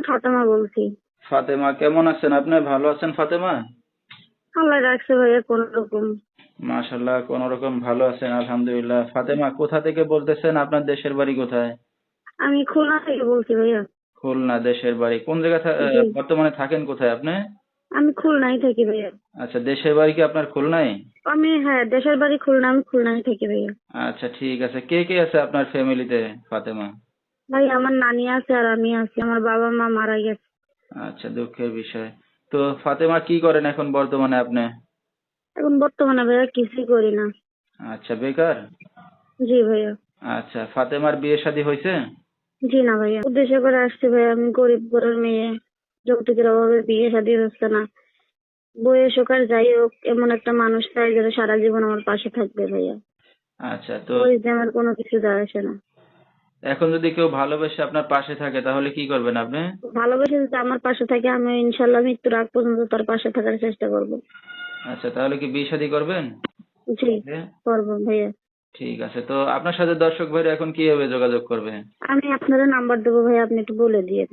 ফাতেমা বলছি। ফাতেমা, কেমন আছেন আপনি? ভালো আছেন ফাতেমা? আল্লাহ রাখছে ভাইয়া কোন রকম। মাশাল্লাহ, কোন রকম ভালো আছেন, আলহামদুলিল্লাহ। ফাতেমা, কোথা থেকে বলতেছেন? আপনার দেশের বাড়ি কোথায়? আমি খুলনা থেকে বলছি ভাইয়া। খুলনা দেশের বাড়ি। কোন জায়গায় জি, বর্তমানে থাকেন কোথায় আপনি? আমি খুলনায় থাকি ভাইয়া। আচ্ছা, দেশের বাড়ি কি আপনার খুলনায়? হ্যাঁ, দেশের বাড়ি খুলনা, আমি খুলনায় থাকি ভাইয়া। আচ্ছা, ঠিক আছে। কে কে আছে আপনার ফ্যামিলিতে ফাতেমা? ভাই আমার নানি আছে আর আমি আছি, আমার বাবা মা মারা গেছে। আচ্ছা, দুঃখের বিষয়। তো ফাতেমা, কি করেন এখন বর্তমানে আপনি? এখন বর্তমানে ভাইয়া কিছুই করি না। আচ্ছা, বেকার। জি ভাইয়া। আচ্ছা, ফাতেমার বিয়ে শাদী হয়েছে? জি না ভাইয়া, উদ্দেশ্য করে আসছি ভাইয়া, আমি গরিব ঘরের মেয়ে, যৌতুকের অভাবে বিয়ে শাদী হচ্ছে না। বয়স হোক আর যাই হোক, এমন একটা মানুষ চাই যেন সারা জীবন আমার পাশে থাকবে ভাইয়া। আচ্ছা, তো বয়স আমার কোনো কিছু যায় আসে না। এখন যদি কেউ ভালোবেসে আপনার পাশে থাকে তাহলে কি করবেন আপনি? ভালোবেসে যদি আমার পাশে থাকে, আমি ইনশাল্লাহ মৃত্যুর আগ পর্যন্ত তার পাশে থাকার চেষ্টা করব। আচ্ছা, তাহলে কি বিয়ে শাদী করবেন? জি, হ্যাঁ, করবো ভাইয়া। ঠিক আছে। তো আপনার সাথে দর্শক ভাইরা এখন কিভাবে যোগাযোগ করবে? আমি আপনার নাম্বার দেবো ভাইয়া, আপনি একটু বলে দিয়েন।